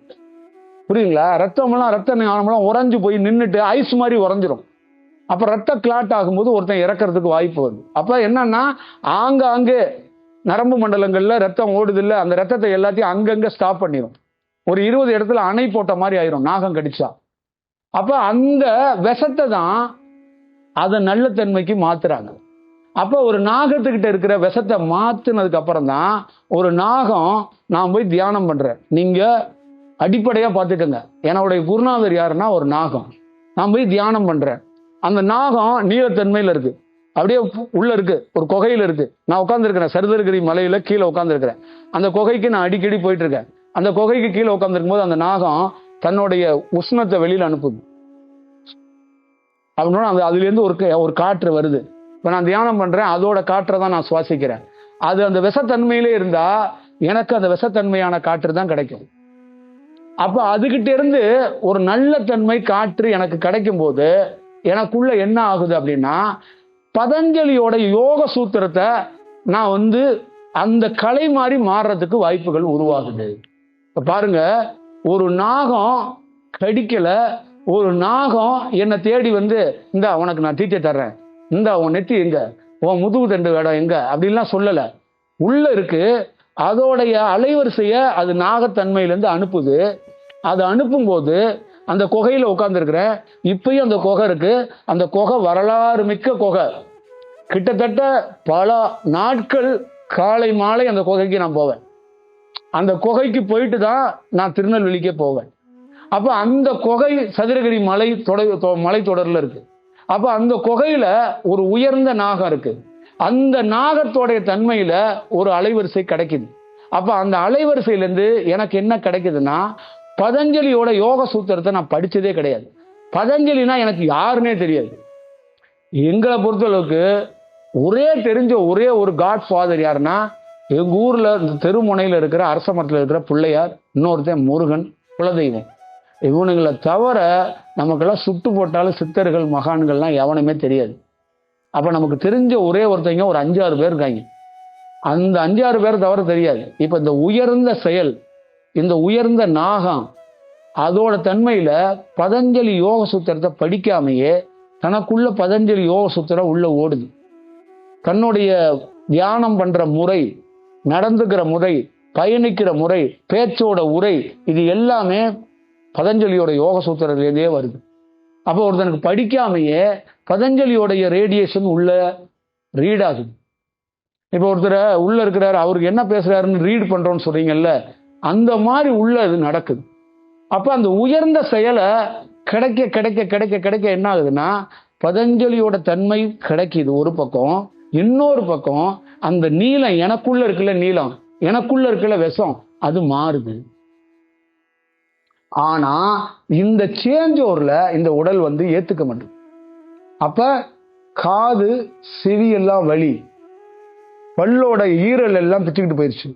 புரியுங்களா? ரத்த ஞானம்லாம் உறைஞ்சு போய் நின்றுட்டு ஐஸ் மாதிரி உறைஞ்சிரும். அப்ப ரத்த கிளாட் ஆகும்போது ஒருத்தன் இறக்கிறதுக்கு வாய்ப்பு வருது. அப்ப என்னன்னா, ஆங்காங்கே நரம்பு மண்டலங்கள்ல ரத்தம் ஓடுது இல்ல, அந்த ரத்தத்தை எல்லாத்தையும் அங்கங்க ஸ்டாப் பண்ணிடும். ஒரு 20 இடத்துல அணை போட்ட மாதிரி ஆயிரும் நாகம் கடிச்சா. அப்ப அந்த விஷத்தை தான் அதை நல்ல தன்மைக்கு மாத்துறாங்க. அப்ப ஒரு நாகத்துக்கிட்ட இருக்கிற விஷத்தை மாத்துனதுக்கு அப்புறம் தான் ஒரு நாகம், நான் போய் தியானம் பண்றேன். நீங்க அடிப்படையா பார்த்துக்கங்க, என்னுடைய குருநாதர் யாருன்னா ஒரு நாகம். நான் போய் தியானம் பண்றேன். அந்த நாகம் நீலத்தன்மையில இருக்கு, அப்படியே உள்ள இருக்கு, ஒரு குகையில இருக்கு. நான் உட்கார்ந்துருக்கிறேன் சருதகிரி மலையில கீழே உட்கார்ந்துருக்கிறேன். அந்த குகைக்கு நான் அடிக்கடி போயிட்டு இருக்கேன். அந்த குகைக்கு கீழே உட்கார்ந்துருக்கும் போது அந்த நாகம் தன்னுடைய உஷ்ணத்தை வெளியில அனுப்புது. அப்படின்னா அதுல இருந்து ஒரு காற்று வருது. இப்ப நான் தியானம் பண்றேன், அதோட காற்றை தான் நான் சுவாசிக்கிறேன். அது அந்த விஷத்தன்மையிலே இருந்தா எனக்கு அந்த விஷத்தன்மையான காற்று தான் கிடைக்கும். அப்ப அதுகிட்ட இருந்து ஒரு நல்ல தன்மை காற்று எனக்கு கிடைக்கும் போது எனக்குள்ள என்ன ஆகுது அப்படின்னா, பதஞ்சலியோட யோக சூத்திரத்தை நான் அந்த கலை மாதிரி மாறுறதுக்கு வாய்ப்புகள் உருவாகுது. இப்ப பாருங்க, ஒரு நாகம் கடிக்கல, ஒரு நாகம் என்னை தேடி இந்தா உனக்கு நான் தீட்டை தர்றேன், இந்தா உன் நெத்தி எங்க, உன் முதுகு தண்டு இடம் எங்க அப்படின்லாம் சொல்லல. உள்ள இருக்கு, அதோடைய அலைவரிசைய அது நாகத்தன்மையிலேருந்து அனுப்புது. அது அனுப்பும் போது அந்த குகையில உட்கார்ந்துருக்கிற, இப்பயும் அந்த குகை இருக்கு. அந்த குகை வரலாறு மிக்க குகை. கிட்டத்தட்ட பல நாட்கள் காலை மாலை அந்த குகைக்கு நான் போவேன். அந்த குகைக்கு போயிட்டு தான் நான் திருநெல்வேலிக்கே போவேன். அப்ப அந்த குகை சதுரகிரி மலைத்தொடர்ல இருக்கு. அப்ப அந்த குகையில ஒரு உயர்ந்த நாகம் இருக்கு. அந்த நாகத்தோடைய தன்மையில ஒரு அலைவரிசை கிடைக்குது. அப்ப அந்த அலைவரிசையிலிருந்து எனக்கு என்ன கிடைக்குதுன்னா, பதஞ்சலியோட யோக சூத்திரத்தை நான் படிச்சதே கிடையாது. பதஞ்சலினா எனக்கு யாருன்னே தெரியாது. எங்களை பொறுத்தளவுக்கு தெரிஞ்ச ஒரே ஒரு காட் ஃபாதர் யாருன்னா, எங்க ஊர்ல இந்த தெருமுனையில இருக்கிற அரச மரத்துல இருக்கிற பிள்ளையார், இன்னொருத்தன் முருகன், குலதெய்வம். இவனுங்களை தவிர நமக்கெல்லாம் சுட்டு போட்டாலும் சித்தர்கள் மகான்கள்லாம் எவனுமே தெரியாது. அப்ப நமக்கு தெரிஞ்ச ஒருத்தங்க ஒரு 5-6 பேர் இருக்காங்க. அந்த 5-6 பேர் தவிர தெரியாது. இப்ப இந்த உயர்ந்த செயல், இந்த உயர்ந்த நாகம், அதோட தன்மையில பதஞ்சலி யோக சூத்திரத்தை படிக்காமையே தனக்குள்ள பதஞ்சலி யோக சூத்திரம் உள்ள ஓடுது. தன்னுடைய தியானம் பண்ற முறை, நடந்துக்கிற முறை, பயணிக்கிற முறை, பேச்சோட உரை, இது எல்லாமே பதஞ்சலியோட யோக சூத்திரத்திலேருந்தே வருது. அப்போ ஒருத்தனுக்கு படிக்காமையே பதஞ்சலியோடைய ரேடியேஷன் உள்ள ரீட் ஆகுது. இப்போ ஒருத்தர் உள்ள இருக்கிறாரு, அவருக்கு என்ன பேசுறாருன்னு ரீட் பண்றோம்னு சொல்றீங்கல்ல, அந்த மாதிரி உள்ள இது நடக்குது. அப்ப அந்த உயர்ந்த செயலை கிடைக்க கிடைக்க கிடைக்க கிடைக்க என்ன ஆகுதுன்னா, பதஞ்சலியோட தன்மை கிடைக்குது ஒரு பக்கம். இன்னொரு பக்கம் அந்த நீலம், எனக்குள்ள இருக்குல்ல நீலம், எனக்குள்ள இருக்குல்ல விஷம், அது மாறுது. ஆனா இந்த சேஞ்ச் ஓவர்ல இந்த உடல் ஏத்துக்க மாட்டேங்குது. அப்ப காது செவி எல்லாம் வலி, பல்லோட ஈரல் எல்லாம் பிச்சுக்கிட்டு போயிடுச்சு.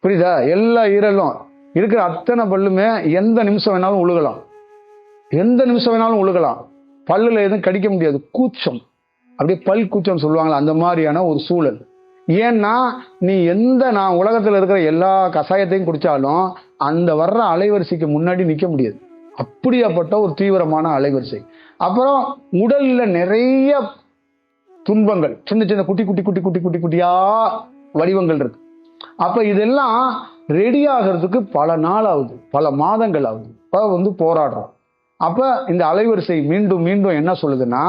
புரியுதா? எல்லா ஈரலும் இருக்கிற அத்தனை பல்லுமே எந்த நிமிஷம் வேணாலும் உழுகலாம், எந்த நிமிஷம் வேணாலும் உழுகலாம். பல்லுல எதுவும் கடிக்க முடியாது, கூச்சம், அப்படியே பல் கூச்சம் சொல்லுவாங்களா, அந்த மாதிரியான ஒரு சூழல். ஏன்னா நான் உலகத்துல இருக்கிற எல்லா கஷாயத்தையும் குடிச்சாலும் அந்த வர்ற அலைவரிசைக்கு முன்னாடி நிக்க முடியாது. அப்படியாப்பட்ட ஒரு தீவிரமான அலைவரிசை. அப்புறம் உடல்ல நிறைய துன்பங்கள், சின்ன சின்ன குட்டி குட்டி குட்டி குட்டி குட்டி குட்டியா வடிவங்கள் இருக்கு. அப்ப இதெல்லாம் ரெடி ஆகிறதுக்கு பல நாள் ஆகுது, பல மாதங்கள் ஆகுது. இப்ப போராடுறோம். அப்ப இந்த அலைவரிசை மீண்டும் மீண்டும் என்ன சொல்லுதுன்னா,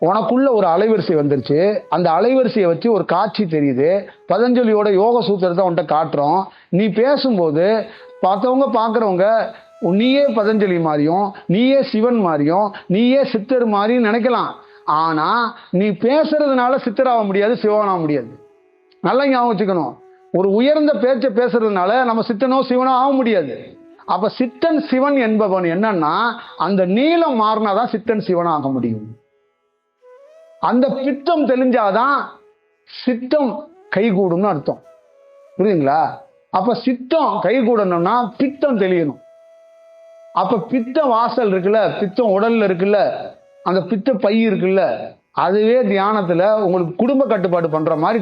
உனக்குள்ள ஒரு அலைவரிசை வந்துருச்சு, அந்த அலைவரிசையை வச்சு ஒரு காட்சி தெரியுது, பதஞ்சலியோட யோக சூத்திரத்தை உன்கிட்ட காட்டுறோம். நீ பேசும்போது பார்த்தவங்க பார்க்குறவங்க நீயே பதஞ்சலி மாதிரியும், நீயே சிவன் மாதிரியும், நீயே சித்தர் மாதிரியும் நினைக்கலாம். ஆனா நீ பேசுறதுனால சித்தராக முடியாது, சிவனாக முடியாது. நல்லா ஞாபகம் வச்சுக்கணும். ஒரு உயர்ந்த பேச்சை பேசுறதுனால நம்ம சித்தனோ சிவனோ ஆக முடியாது. அப்ப சித்தன் சிவன் என்பவன் என்னன்னா, அந்த நீளம் மாறினாதான் சித்தன் சிவன் ஆக முடியும். அந்த பித்தம் தெளிஞ்சாதான் சித்தம் கைகூடும்னு அர்த்தம். புரியுதுங்களா? அப்ப சித்தம் கைகூடணும்னா பித்தம் தெளியணும். அப்ப பித்த வாசல் இருக்குல்ல, பித்தம் உடல்ல இருக்குல்ல, அந்த பித்த பை இருக்குல்ல, அதுவே தியானத்துல உங்களுக்கு குடும்ப கட்டுப்பாடு பண்ற மாதிரி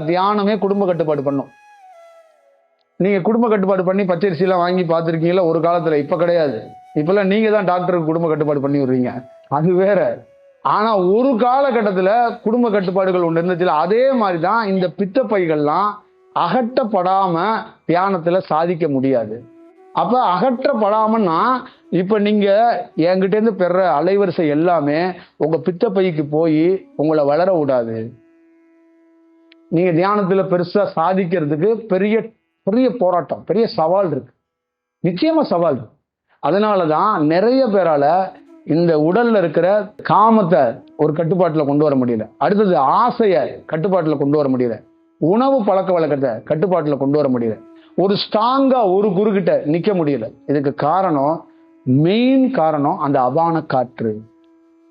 தியானமே குடும்ப கட்டுப்பாடு பண்ணும். நீங்க குடும்ப கட்டுப்பாடு பண்ணி பச்சரிசி எல்லாம் வாங்கி பார்த்துருக்கீங்களா ஒரு காலத்துல? இப்ப கிடையாது. இப்பெல்லாம் நீங்க தான் டாக்டருக்கு குடும்ப கட்டுப்பாடு பண்ணி விடுறீங்க, அது வேற. ஆனா ஒரு காலகட்டத்துல குடும்ப கட்டுப்பாடுகள் ஒன்று இருந்துச்சுல, அதே மாதிரிதான் இந்த பித்த பைகள்லாம் அகற்றப்படாம தியானத்துல சாதிக்க முடியாது. அப்ப அகற்றப்படாமன்னா இப்ப நீங்க என்கிட்ட இருந்து பெற அலைவரிசை எல்லாமே உங்க பித்த பைக்கு போய் உங்களை வளர விடாது. நீங்க தியானத்துல பெருசா சாதிக்கிறதுக்கு பெரிய பெரிய போராட்டம், பெரிய சவால் இருக்கு, நிச்சயமா சவால். அதனாலதான் நிறைய பேரால இந்த உடல்ல இருக்கிற காமத்தை ஒரு கட்டுப்பாட்டுல கொண்டு வர முடியல, அடுத்தது ஆசைய கட்டுப்பாட்டுல கொண்டு வர முடியல, உணவு பழக்க வழக்கத்தை கட்டுப்பாட்டுல கொண்டு வர முடியல, ஒரு ஸ்ட்ராங்கா ஒரு குரு கிட்ட நிக்க முடியல. இதுக்கு காரணம், மெயின் காரணம் அந்த அபான காற்று,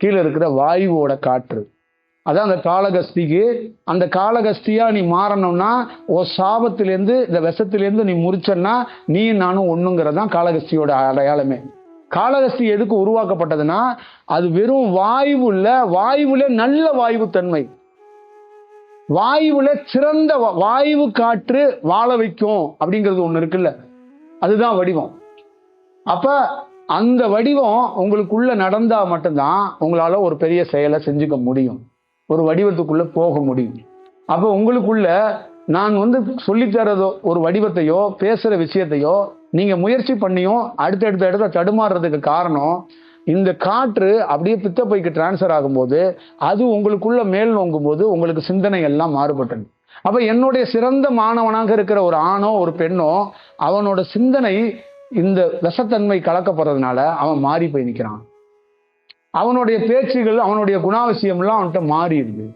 கீழே இருக்கிற வாயுவோட காற்று. அதான் அந்த காளகஸ்திக்கு, அந்த காளகஸ்தியா நீ மாறணும்னா சாபத்திலேருந்து இந்த விஷத்திலேருந்து நீ முறிச்சன்னா நீ நானும் ஒண்ணுங்கிறதான் காளகஸ்தியோட அடையாளமே. காளகஸ்தி எதுக்கு உருவாக்கப்பட்டதுன்னா அது வெறும் வாயுவுல நல்ல வாயு தன்மை, வாயுவுல சிறந்த வாயு காற்று வாழ வைக்கும் அப்படிங்கிறது ஒண்ணு இருக்குல்ல, அதுதான் வடிவம். அப்ப அந்த வடிவம் உங்களுக்குள்ள நடந்தா மட்டும்தான் உங்களால ஒரு பெரிய செயலை செஞ்சுக்க முடியும், ஒரு வடிவத்துக்குள்ள போக முடியும். அப்ப உங்களுக்குள்ள நான் சொல்லித்தரதோ ஒரு வடிவத்தையோ பேசுற விஷயத்தையோ நீங்க முயற்சி பண்ணியும் அடுத்தடுத்த இடத்த தடுமாறுறதுக்கு காரணம், இந்த காற்று அப்படியே பித்த பைக்கு டிரான்ஸ்ஃபர் ஆகும்போது அது உங்களுக்குள்ள மேல் நோங்கும் போது உங்களுக்கு சிந்தனை எல்லாம் மாறுபட்டது. அப்ப என்னுடைய சிறந்த மாணவனாக இருக்கிற ஒரு ஆணோ ஒரு பெண்ணோ அவனோட சிந்தனை இந்த விஷத்தன்மை கலக்கப்படுறதுனால அவன் மாறி போய் நிற்கிறான். அவனுடைய பேச்சுகள், அவனுடைய குணாவசியம்லாம் அவன்கிட்ட மாறிடுது.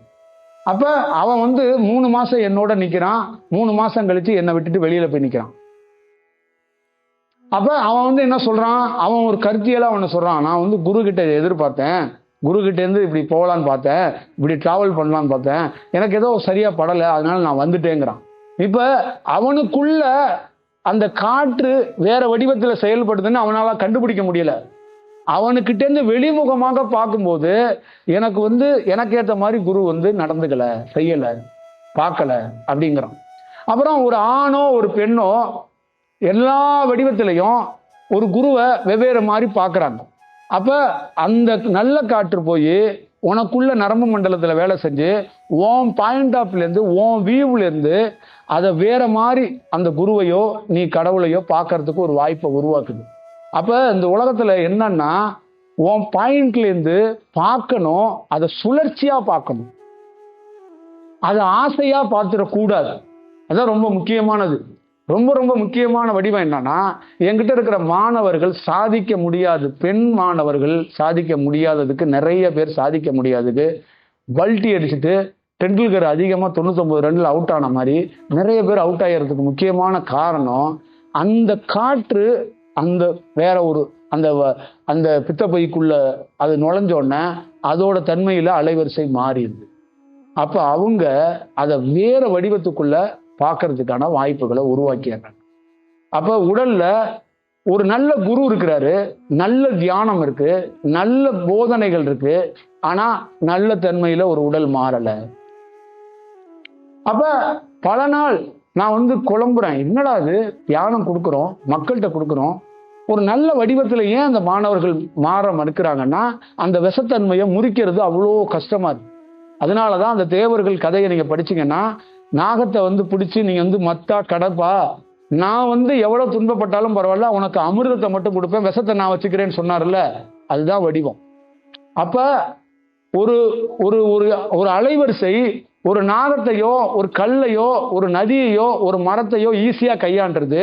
அப்ப அவன் 3 மாசம் என்னோட நிக்கிறான், 3 மாசம் கழிச்சு என்னை விட்டுட்டு வெளியில போய் நிக்கிறான். அப்ப அவன் என்ன சொல்றான், அவன் ஒரு கருத்தியெல்லாம் அவனை சொல்றான், நான் குரு கிட்ட எதிர்பார்த்தேன், குரு கிட்ட இருந்து இப்படி போகலான்னு பார்த்தேன், இப்படி டிராவல் பண்ணலான்னு பார்த்தேன், எனக்கு ஏதோ சரியா படலை, அதனால நான் வந்துட்டேங்கிறான். இப்ப அவனுக்குள்ள அந்த காற்று வேற வடிவத்தில் செயல்படுதுன்னு அவனால கண்டுபிடிக்க முடியல. அவனுக்கிட்ட இருந்து வெளிமுகமாக பார்க்கும்போது எனக்கு எனக்கு ஏற்ற மாதிரி குரு நடந்துக்கல, செய்யல, பார்க்கல அப்படிங்கிறான். அப்புறம் ஒரு ஆணோ ஒரு பெண்ணோ எல்லா வடிவத்திலையும் ஒரு குருவை வெவ்வேறு மாதிரி பார்க்கறாங்க. அப்ப அந்த நல்ல காற்று போய் உனக்குள்ள நரம்பு மண்டலத்துல வேலை செஞ்சு உன் பாயிண்ட் ஆஃப்ல இருந்து உன் வியூல இருந்து அதை வேற மாதிரி அந்த குருவையோ நீ கடவுளையோ பார்க்கறதுக்கு ஒரு வாய்ப்பை உருவாக்குது. அப்ப இந்த உலகத்துல என்னன்னா உன் பாயிண்ட்ல இருந்து பார்க்கணும், அதை சுழற்சியா பார்க்கணும், அதை ஆசையா பார்த்துடக்கூடாது. அதான் ரொம்ப முக்கியமானது. ரொம்ப ரொம்ப முக்கியமான வடிவம் என்னன்னா, என்கிட்ட இருக்கிற மாணவர்கள் சாதிக்க முடியாது, பெண் மாணவர்கள் சாதிக்க முடியாததுக்கு, நிறைய பேர் சாதிக்க முடியாததுக்கு, பல்ட்டி அடிச்சுட்டு டெண்டுல்கர் அதிகமா 99 ரன்ல அவுட் ஆன மாதிரி நிறைய பேர் அவுட் ஆகிறதுக்கு முக்கியமான காரணம் அந்த காற்று அந்த வேற ஒரு அந்த பித்தப்பைக்குள்ள அது நுழைஞ்சோடனே அதோட தன்மையில அலைவரிசை மாறிடுது. அப்ப அவங்க அதை வேற வடிவத்துக்குள்ள பார்க்கறதுக்கான வாய்ப்புகளை உருவாக்கிடுறாங்க. அப்ப உடல்ல ஒரு நல்ல குரு இருக்கிறாரு, நல்ல தியானம் இருக்கு, நல்ல போதனைகள் இருக்கு, ஆனா நல்ல தன்மையில ஒரு உடல் மாறல. அப்ப பல நாள் நான் குழம்புறேன், என்னடா அது தியானம் கொடுக்குறோம், மக்கள்கிட்ட கொடுக்குறோம், ஒரு நல்ல வடிவத்துல ஏன் அந்த மாணவர்கள் மாற மறுக்கிறாங்கன்னா அந்த விஷத்தன்மையை முறிக்கிறது அவ்வளோ கஷ்டமா இருக்கு. அதனாலதான் அந்த தேவர்கள் கதையை நீங்க படிச்சீங்கன்னா, நாகத்தை பிடிச்சி நீங்க மத்தா கடப்பா, நான் எவ்வளவு துன்பப்பட்டாலும் பரவாயில்ல, உனக்கு அமிர்தத்தை மட்டும் கொடுப்பேன், விஷத்தை நான் வச்சுக்கிறேன்னு சொன்னார்ல, அதுதான் வடிவம். அப்ப ஒரு ஒரு ஒரு அலைவரிசை ஒரு நாகத்தையோ ஒரு கல்லையோ ஒரு நதியையோ ஒரு மரத்தையோ ஈஸியா கையாண்டுறது,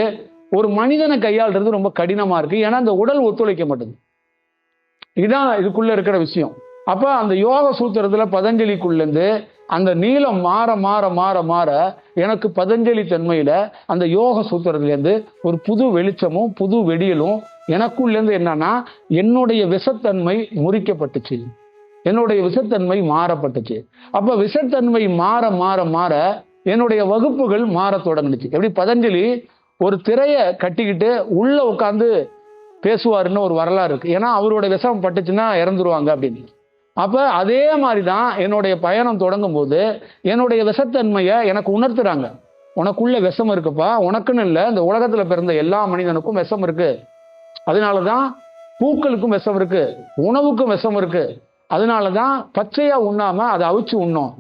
ஒரு மனிதனை கையாளுறது ரொம்ப கடினமா இருக்கு. ஏன்னா அந்த உடல் ஒத்துழைக்க மாட்டேங்குது. இதுதான் இதுக்குள்ள இருக்கிற விஷயம். அப்ப அந்த யோக சூத்திரத்துல பதஞ்சலிக்குள்ள இருந்து அந்த நீளம் மாற மாற மாற மாற எனக்கு பதஞ்சலி தன்மையில அந்த யோக சூத்திரத்துல இருந்து ஒரு புது வெளிச்சமும் புது வெடியலும் எனக்குள்ள இருந்து என்னன்னா, என்னுடைய விஷத்தன்மை முறிக்கப்பட்டுச்சு, என்னுடைய விஷத்தன்மை மாறப்பட்டுச்சு. அப்ப விஷத்தன்மை மாற மாற மாற என்னுடைய வகுப்புகள் மாறத் தொடங்குச்சு. எப்படி பதஞ்சலி ஒரு திரையை கட்டிக்கிட்டு உள்ள உட்காந்து பேசுவாருன்னு ஒரு வரலாறு இருக்கு. ஏன்னா அவரோட விஷம் பட்டுச்சுன்னா இறந்துருவாங்க அப்படின்னு. அப்ப அதே மாதிரிதான் என்னுடைய பயணம் தொடங்கும் போது என்னுடைய விஷத்தன்மையை எனக்கு உணர்த்துறாங்க. உனக்குள்ள விஷம் இருக்குப்பா, உனக்குன்னு இல்லை, இந்த உலகத்துல பிறந்த எல்லா மனிதனுக்கும் விஷம் இருக்கு. அதனாலதான் பூக்களுக்கும் விஷம் இருக்கு, உணவுக்கும் விஷம் இருக்கு. அதனாலதான் பச்சையா உண்ணாம அதை அவிச்சு உண்ணோம்,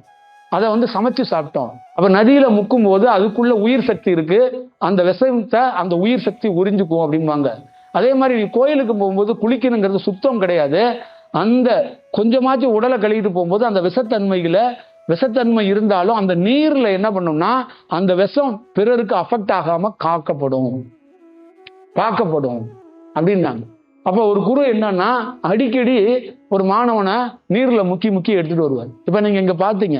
அதை சமைச்சு சாப்பிட்டோம். அப்ப நதியில முக்கும் போது அதுக்குள்ள உயிர் சக்தி இருக்கு, அந்த விஷத்தை அந்த உயிர் சக்தி உறிஞ்சுக்கும் அப்படிம்பாங்க. அதே மாதிரி நீ கோயிலுக்கு போகும்போது குளிக்கணுங்கிறது சுத்தம் கிடையாது. அந்த கொஞ்சமாச்சும் உடலை கழுவிட்டு போகும்போது அந்த விஷத்தன்மை இருந்தாலும் அந்த நீர்ல என்ன பண்ணும்னா அந்த விஷம் பிறருக்கு அஃபெக்ட் ஆகாம காக்கப்படும் அப்படின்னாங்க. அப்ப ஒரு குரு என்னன்னா அடிக்கடி ஒரு மாணவனை நீர்ல முக்கி எடுத்துட்டு வருவார். இப்ப நீங்க இங்க பாத்தீங்க,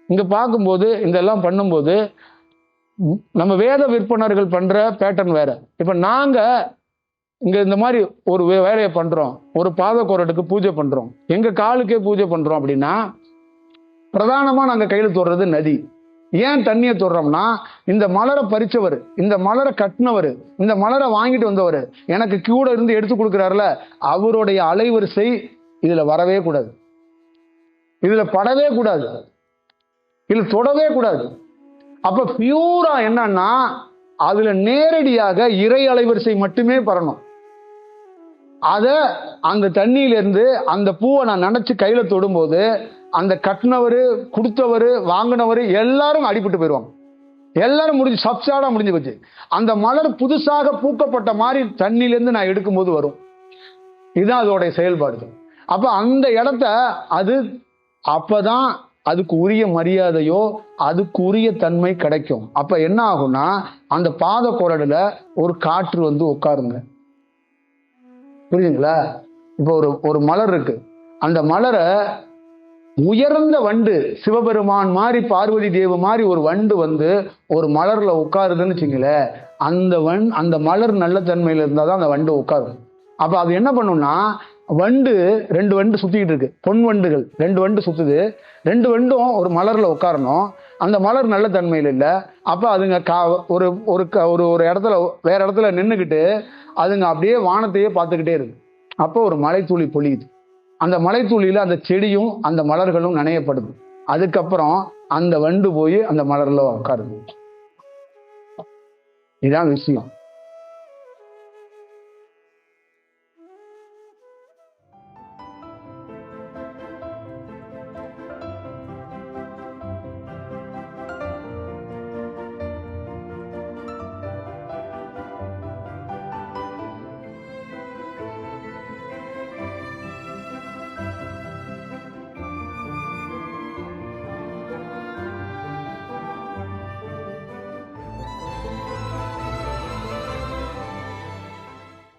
இங்க பார்க்கும்போது இதெல்லாம் பண்ணும்போது நம்ம வேத விற்பனர்கள் பண்ற பேட்டர்ன் வேற. இப்ப நாங்க இங்க இந்த மாதிரி ஒரு வேலையை பண்றோம், ஒரு பாத கோரட்டுக்கு பூஜை பண்றோம், எங்க காலுக்கே பூஜை பண்றோம் அப்படின்னா பிரதானமா நாங்க கையில தொடுறது நதி. ஏன் தண்ணியை தொடுறோம்னா இந்த மலரை பறிச்சவர், இந்த மலரை கட்டினவர், இந்த மலரை வாங்கிட்டு வந்தவர், எனக்கு கூட இருந்து எடுத்து கொடுக்கிறாருல, அவருடைய அலைவரிசை இதுல வரவே கூடாது, இதுல படவே கூடாது, இதுல தொடவே கூடாது. அப்ப பியூரா என்னன்னா அதுல நேரடியாக இறை அலைவரிசை மட்டுமே பரணும். அத அந்த தண்ணியிலிருந்து அந்த பூவை நான் நினைச்சு கையில தொடும்போது அந்த கட்டினவரு, கொடுத்தவரு, வாங்கினவரு எல்லாரும் அடிபட்டு போயிடுவாங்க. எல்லாரும் முடிஞ்சு சப்சாடா முடிஞ்சு போச்சு. அந்த மலர் புதுசாக பூக்கப்பட்ட மாதிரி தண்ணியிலிருந்து நான் எடுக்கும்போது வரும். இதுதான் அதோடைய செயல்பாடு. அப்ப அந்த இடத்த அது அப்பதான் அதுக்கு உரிய மரியாதையோ அதுக்கு உரிய தன்மை கிடைக்கும். அப்ப என்ன ஆகும்னா அந்த பாத குரடுல ஒரு காற்று உட்காருங்க. புரியுதுங்களா? இப்போ ஒரு மலர் இருக்கு, அந்த மலரை உயர்ந்த வண்டு, சிவபெருமான் மாதிரி பார்வதி தேவி மாதிரி ஒரு வண்டு ஒரு மலர்ல உட்காருதுன்னு வச்சுங்களேன், அந்த மலர் நல்ல தன்மையில இருந்தாதான் அந்த வண்டு உட்காரும். அப்ப அது என்ன பண்ணும்னா ரெண்டு வண்டு சுத்திக்கிட்டு இருக்கு, பொன் வண்டுகள் 2 வண்டு சுத்துது, 2 வண்டும் ஒரு மலர்ல உட்காரணும். அந்த மலர் நல்ல தன்மையில் இல்லை. அப்ப அதுங்க ஒரு ஒரு இடத்துல வேற இடத்துல நின்றுக்கிட்டு அதுங்க அப்படியே வானத்தையே பார்த்துக்கிட்டே இருக்கு. அப்போ ஒரு மலைத்துளி பொழியுது, அந்த மலைத்துளியில அந்த செடியும் அந்த மலர்களும் நனையப்படுது. அதுக்கப்புறம் அந்த வண்டு போய் அந்த மலர்ல உட்காருது. இதுதான் விஷயம்.